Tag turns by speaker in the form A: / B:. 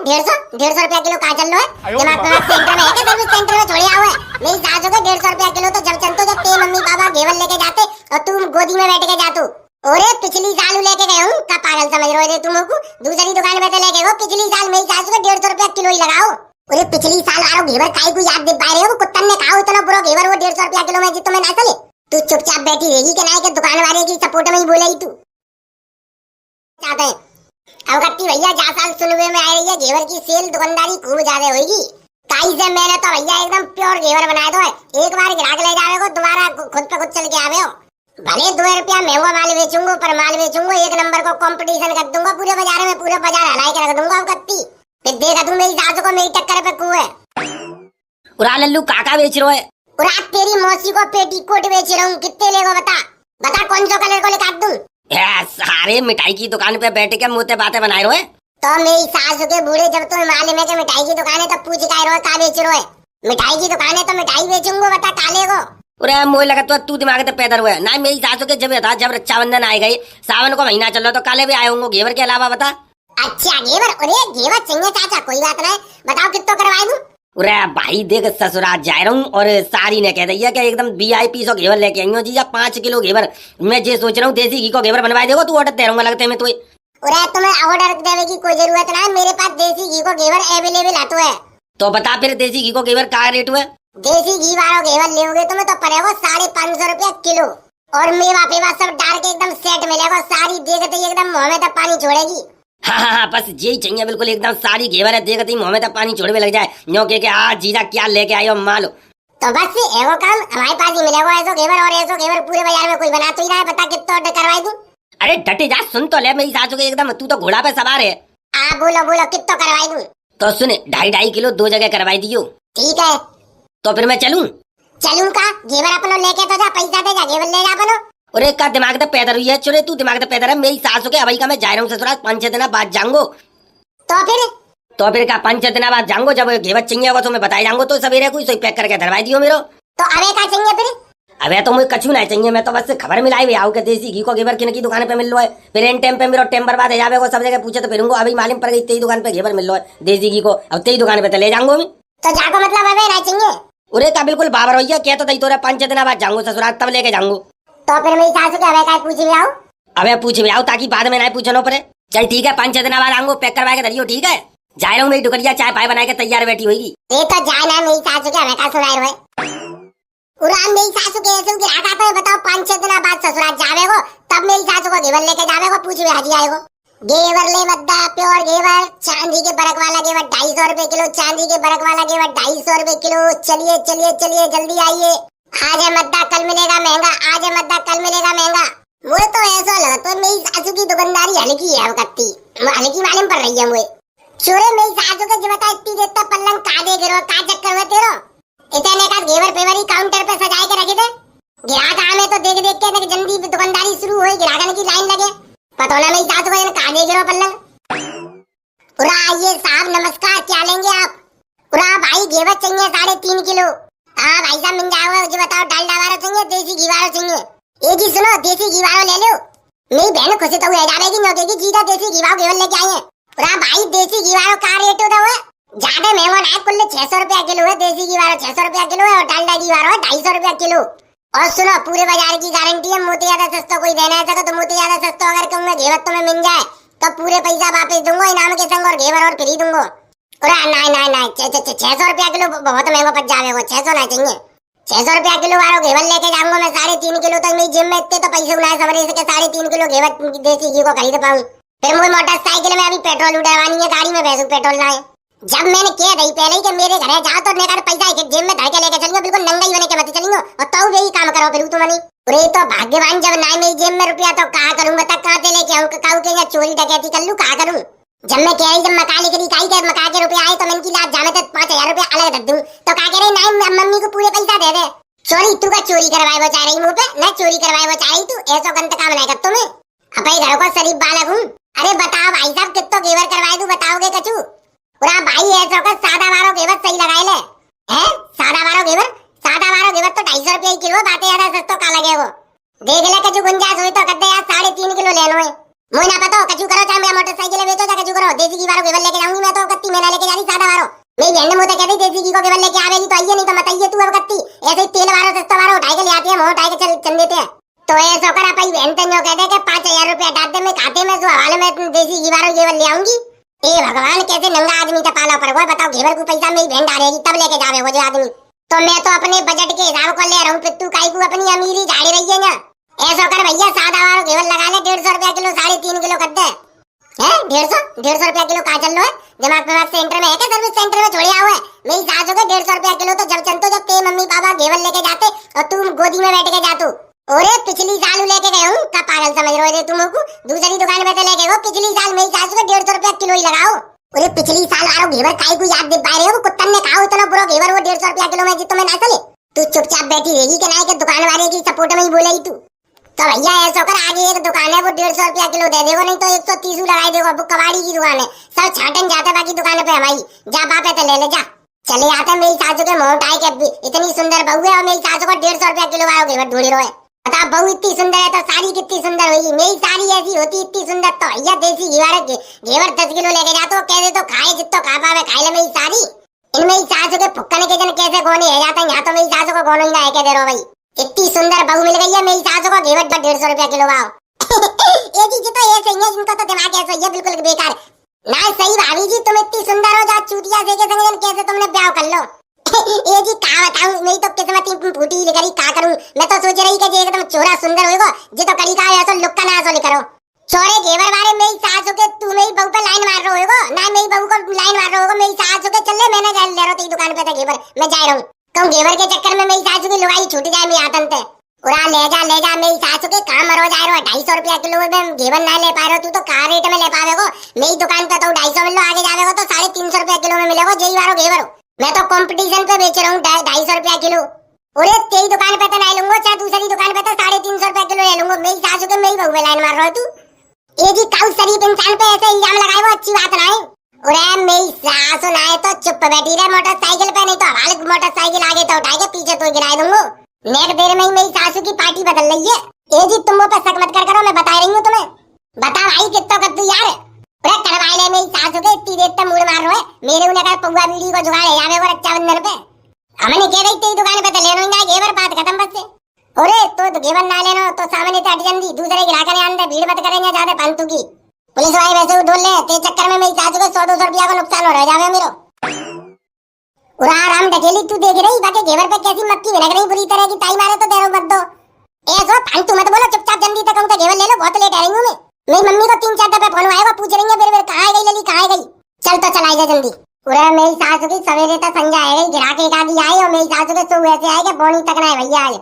A: ₹150 kilo कहाँ चल रहा है? दिमाग खराब सेंटर में है क्या? सर्विस सेंटर में छोड़े आओ है। मेरी सास हो गए ₹150 किलो तो जब चलतो जब तेरे मम्मी पापा घेवर लेके जाते और तुम गोदी में बैठ के जातू। अरे पिछली साल लेके गए हूँ का पागल समझ रहे हो तुम को? दूसरी दुकान में से लेके गए पिछली साल मेरी सास को ₹150 किलो ही लगाओ। अरे पिछली साल आरो घेवर काई को याद दे पा रहे हो? कुत्तन ने कहा इतना बुरा घेवर वो ₹150 किलो में जितो में ना चले। तू चुपचाप बैठी रहेगी कि नहीं कि दुकान वाले की सपोर्ट में ही बोलेगी तू? चाहते हैं अवगत्ती भैया 4 साल सुनवे में आ रही है घेवर की सेल दुकानदारी खूब ज्यादा होगी। काई से मैंने तो भैया एकदम प्योर घेवर बनाया दो है। एक बार ग्राहक ले जावे को दोबारा खुद पे खुद चल के आवे हो। भले ₹2 महंगा माल बेचूंगा पर माल बेचूंगा एक नंबर को कंपटीशन कर दूंगा पूरे बाजार में। पूरे बाजार हला के रख दूंगा अवगत्ती। फिर देखा तू मेरी सास को मेरी टक्कर पे कुए।
B: उरा लल्लू काका बेच रहे है?
A: उरा तेरी मौसी को पेटीकोट बेच रहा हूँ। कितने लेगो बता कौन सा कलर को निकाल दूं?
B: सारे मिठाई की दुकान पे बैठ के मुँह बातें बनाए रहे।
A: तो मेरी सास के बूढ़े जब तुम मालूम है कि मिठाई की दुकान है तब पूछ का बेच रहे हो? मिठाई की दुकान है तो मिठाई बेचूंगा बता काले को।
B: अरे मुझे लगा तो तू दिमाग से पैदा हुआ है ना। मेरी सासू के जब था जब रक्षाबंधन आए गई सावन को महीना चल रहा तो काले भी आए होंगे घेवर के अलावा बता।
A: अच्छा घेवर? अरे घेवर चाहिए चाचा कोई बात नहीं बताओ कितना करवाए दूं?
B: अरे भाई देख ससुराल जा रहा हूँ और सारी ने कह दी है कि एकदम VIP सो घेवर लेके आई हो जीजा 5 किलो घेवर। मैं ये सोच रहा हूँ देसी घी को घेवर बनवा देगा तू ऑर्डर दे रहूंगा लगते मैं तो।
A: अरे तुम्हें ऑर्डर देने की कोई जरूरत ना है मेरे पास देसी घी को घेवर अवेलेबल है।
B: तो बता फिर देसी घी को घेवर का रेट हुआ?
A: देसी घी वाला घेवर लोगे तुम्हें तो पड़ेगा ₹550 किलो और मेवा पेवा सब डाल के एकदम सेट मिलेगा। सारी देखते ही एकदम मुंह में तक पानी छोड़ेगी।
B: हाँ बस यही चाहिए बिल्कुल एकदम सारी घेवर है देखते ही मुंह में तक पानी छोड़ने लग जाए न्यो के आज जीजा क्या लेके आयो मालो।
A: तो बस एगो काम हमारे पास ही मिलेगा ऐसो घेवर और ऐसो घेवर पूरे बाजार में कोई बना तो ही रहा है। बता कितना ऑर्डर करवाई दूं?
B: अरे डटे जा सुन तो ले मेरी सासू के एकदम तू तो घोड़ा पे सवार है।
A: बोलो कितना करवाई दूं?
B: तो सुन 2.5 किलो 2 जगह करवाई दियो।
A: ठीक है
B: तो फिर मैं चलूं
A: का घेवर अपनो लेके तो जा पैसा दे जा घेवर ले जा अपनो।
B: अरे का दिमाग तो पैदल हुई है चुरे तू दिमाग तो पैदल है। मेरी सासू के अभी का मैं जा रहा हूँ ससुराल 5-6 दिन बाद जाऊंगो।
A: तो
B: फिर का 5-6 दिन बाद जाऊंगो जब घेवर चाहिए होगा तो मैं बताई जाऊंगो तो सवेरे कोई सोई पैक करके धरवाई दियो मेरो।
A: तो अबे का चाहिए फिर?
B: अबे तो मुझे कछु नहीं चाहिए मैं तो बस खबर मिलाई हुई आऊ के देसी घी को घेवर किन की दुकान पे मिल रहा है। फिर इन टाइम पे मेरो टाइम बर्बाद है जावे को सब जगह पूछे तो फिरूंगा अभी मालूम पड़ गई तेरी दुकान पे घेवर मिल रहा है देसी घी को अब तेरी दुकान पे तो ले जाऊंगा।
A: तो जाको मतलब अबे ना चाहिए?
B: अरे का बिल्कुल बाबर हो क्या तो दई तोरे 5-6 दिन बाद जाऊंगा ससुराल तब लेके जाऊंगा।
A: तो फिर मेरी सासू के अबे का पूछ भी आओ?
B: अबे पूछ भी आओ ताकि बाद में नहीं पूछनो पड़े। चल ठीक है 5-6 दिन बाद आऊंगा पैक करवा के धरियो ठीक है। जा रहा हूँ मेरी दुकरिया चाय पाए बना के तैयार बैठी होगी।
A: ये तो जाए ना मेरी सासू के हमें का सुनाए रहे उड़ान मेरी सासू के ऐसे गिराक आता है बताओ 5-6 दिन बाद ससुराल जावेगो तब मेरी सासू को घेवर लेके जावेगो पूछ भी हाजी आएगो। घेवर ले मद्दा प्योर घेवर चांदी के बरक वाला घेवर ₹250 किलो। चांदी के बरक वाला घेवर ₹250 किलो। चलिए जल्दी आइए। आज है मद्दा कल मिलेगा महंगा। आज है मद्दा कल मिलेगा महंगा। मुझे तो ऐसा लगा तो मेरी सासू की दुकानदारी हल्की है कत्ती हल्की मालूम पड़ रही है मुझे। छोरे मेरी सासू के जो बता इतनी देर तक पल्लंग का दे गिरो का चक्कर में तेरो इतने का घेवर पेवरी काउंटर पे सजाए के रखे थे। ग्राहक आवे तो देख के जल्दी दुकानदारी शुरू हुई ग्राहक की लाइन लगे पता ना मेरी सासू को का दे गिरो पल्लंग। उरा आइए साहब नमस्कार क्या लेंगे आप? उरा भाई घेवर चाहिए 3.5 किलो। हाँ भाई साहब मिल जाओगे जो बताओ डालडा वाला चाहिए देसी घी वाला चाहिए? एक ही सुनो देसी घी वाला ले लो। मेरी बहन खुशी तो हो जाएगी नौके की जीता देसी घी वाला घेवर लेके आए हैं। उरा भाई देसी घी वाला का रेट होता है? ज्यादा महंगा ना कुल ₹600 किलो है। देसी घी वाला ₹600 किलो है और डालडा घी वाला ₹250 किलो। और सुनो पूरे बाजार की गारंटी है मोती ज्यादा सस्ता कोई देना है तो मोती ज्यादा सस्ता अगर कहूँगा घेवर तुम्हें मिल जाए तो पूरे पैसा वापस दूंगा इनाम के संग और घेवर और फ्री दूंगा। नहीं 600 किलो बहुत महंगा पड़ जाएगा। 600 ना चाहिए 600 किलो वाला घेवर लेके जाऊंगा मैं 3.5 किलो तक मेरी जेब में इतने तो पैसे उड़ाए समझ सके 3.5 किलो घेवर देसी घी को खरीद पाऊँ। फिर मुझे मोटरसाइकिल में अभी पेट्रोल उड़वानी है गाड़ी में भैंसू पेट्रोल ना है। जब मैंने कह दी पहले ही कि मेरे घर जाओ तो लेकर पैसा जेब में धर के लेके चलियो बिल्कुल नंगा ही बने के मत चलियो और तो यही काम करो फिर तुम नहीं। अरे तो भाग्यवान जब ना मेरी जेब में रुपया तो कहा करूँ बता कहाँ से लेके आऊँ काऊ के चोरी डकैती कर लूँ कहा करूँ? जब मैं कह रही जब मका लेकर काई के मका के रुपया आए तो मैंने की लात जाने तो 5,000 रुपया अलग रख दूँ तो कहा कह रही नहीं मम्मी को पूरे पैसा दे दे। चोरी तू का चोरी करवाए वो चाह रही मुँह पे न चोरी करवाए वो चाह रही तू ऐसा गंत काम नहीं कर तुम्हें अपने घर को शरीफ बालक हूँ। अरे बताओ भाई साहब कितना घेवर करवाए तू बताओगे कचू? पूरा भाई ऐसा का सादा वाला घेवर सही लगाए ले है सादा वाला घेवर तो ₹250 किलो बातें ज्यादा सस्ता का लगे वो देख ले कचू गुंजाइश हुई तो कहते यार 3.5 किलो ले लो। मुझे ना पता कचू करो चाहे मेरा मोटरसाइकिल बेचो चाहे कचू करो देसी घी वाला घेवर लेके जाऊंगी मैं तो कत्ती मेरी बहन ने मुझे कहती देसी घी को केवल लेके आवेगी तो आइए, नहीं तो मत आइए तू अब कत्ती। ऐसे ही तेल वारो सस्ता वारो उठाई के ले आती है, मुंह उठाई के चल देते हैं। तो ऐसा कर अपनी बहन तो यूं कहते कि 5000 रुपया डाल दे मैं खाते में, जो हवाले में देसी घी वारो घेवर ले आऊंगी। ए भगवान, कैसे नंगा आदमी का पाला पर हुआ। बताओ घेवर को पैसा मेरी बहन डालेगी तब लेके जावे वो जो आदमी। तो मैं तो अपने बजट के हिसाब को ले रहा हूँ, पित्तू काई को अपनी अमीरी झाड़ी रही है ना। ऐसा कर भैया, सादा वारो घेवर लगा ले, 150 रुपया किलो, 3.5 किलो कर दे। है 150 रुपया किलो का चल लो है। दिमाग पे सेंटर में है क्या? सर्विस सेंटर में छोड़िया हुआ है। मेरी सास हो गए 150 रुपया किलो। तो जब चलतो जब ते मम्मी पापा घेवर लेके जाते और तुम गोदी में बैठ के जातू। अरे पिछली साल लेके गए हूँ, का पागल समझ रहे हो तुम को? दूसरी दुकान में से लेके गए, पिछली साल मेरी सास को 150 रुपया किलो ही लगाओ। अरे पिछली साल वालों घेवर काई को याद दे पा रहे हो? कुत्तन ने कहा इतना बुरा घेवर वो 150 रुपया किलो में जी तुम्हें ना चले। तू चुपचाप बैठी रहेगी कि नहीं, कि दुकान वाले की सपोर्ट में ही बोले तू? तो भैया ऐसा कर, आगे एक दुकान है वो 150 रुपया किलो दे देगो, नहीं तो 130 लगाई देगो। वो कबाड़ी की दुकान है, सब छाटन जाते बाकी दुकान पे हमारी। जा बापे तो ले ले जा। चले आते मेरी सासू के मोह उठाए के, इतनी सुंदर बहू है और मेरी सासू को 150 रुपया किलो वालों घेवर ढूंढी रहे। बता बहू इतनी सुंदर है तो साड़ी कितनी सुंदर होगी? मेरी साड़ी ऐसी होती इतनी सुंदर तो भैया देसी घेवर 10 किलो लेके जाते हो, कहते तो खाए जितो खा पावे खाई ले मेरी साड़ी। इन मेरी सासू के फुक्कने के जन कैसे गोने है जाता है, यहाँ तो मेरी सासू को गोनो ही ना है के दे रहो भाई। इतनी सुंदर बहू मिल गई है मेरी सासू को, घेवर 150 रुपया किलो वाओ। ये जी तो ये सही है, इनका तो दिमाग ऐसा ही है बिल्कुल बेकार। ना सही भाभी जी, तुम इतनी सुंदर हो, जा चूतिया से के संग कैसे तुमने ब्याह कर लो। ये जी का बताऊं, मेरी तो किस्मत ही फूटी करी, का करूं। मैं तो सोच रही कि एकदम चोरा सुंदर होएगा, जे तो कड़ी का है तो लुक्का ना सो लिखरो। छोरे घेवर वाले मेरी सासू के, तू मेरी बहू पे लाइन मार रहे होगा ना, मेरी बहू को लाइन मार रहे होगा। मेरी सासू के चल ले, मैंने जा ले रहा तेरी दुकान पे तो घेवर मैं जा रहा हूं। कहूं घेवर के चक्कर में मेरी सासू की लुगाई छूट जाए मेरी आतन पे। उड़ा ले जा मेरी सासू के काम मरो जा रहा है। 250 रुपया किलो में घेवर ना ले पा रहे हो तू, तो का रेट में ले पावेगो? मेरी दुकान पे तो 250 मिल लो, आगे जावेगो तो 350 रुपया किलो में मिलेगा जेई वारो घेवर। मैं तो कंपटीशन पे बेच रहा हूँ 250 रुपया किलो। अरे तेरी दुकान पे तो नहीं लूंगा, चाहे दूसरी दुकान पे तो 350 रुपया किलो ले लूंगा। मेरी सासू के मेरी बहू में लाइन मार रहा है तू। ये जी काउ शरीफ इंसान पे ऐसे इल्जाम लगाए वो अच्छी बात नहीं। अरे मेरी सासू ना है तो चुप बैठी रहे मोटरसाइकिल पे, नहीं तो हमारी मोटरसाइकिल आगे तो उठाए के पीछे तो गिरा दूंगा। नेक देर में ही मेरी सासू की पार्टी बदल रही है। ये जी तुम पे शक मत कर करो, मैं बता रही हूँ तुम्हें। बता भाई कितना कर तू यार। अरे करवाई ले मेरी सासू के, इतनी देर तक मूड मार रहे मेरे उन्हें कहा पौवा बीड़ी को जुगाड़ है जावे वो रक्षाबंधन पे। हमने कह रही तेरी दुकान पे तो ले लूंगा घेवर, बात खत्म बस से। अरे तो घेवर ना लेना तो सामने तो हट जल्दी, दूसरे ग्राहक ने अंदर भीड़ मत करेंगे ज्यादा फालतू की। पुलिस वाले वैसे उठोल ले, तेरे चक्कर में मेरी सासू को 100-200 रुपया का नुकसान हो रहा जावे मेरो। उरा आराम ढकेली तू देख रही, बाकी घेवर पे कैसी मक्खी भिनक रही बुरी तरह की, ताई मारे तो देरो मत दो। ऐसो फालतू मत बोलो, चुपचाप जल्दी तक कहूं तो घेवर ले लो, बहुत लेट आ रही हूं मैं। मेरी मम्मी को 3-4 दफे फोन आएगा, पूछ रही है मेरे कहाँ गई लली, कहाँ गई। चल तो चलाई जा जल्दी। उरे मेरी सासू की सवेरे तक संजा है, ग्राहक एक आदि आए और मेरी सासू के सो ऐसे आए कि बोनी तक ना है भैया आज।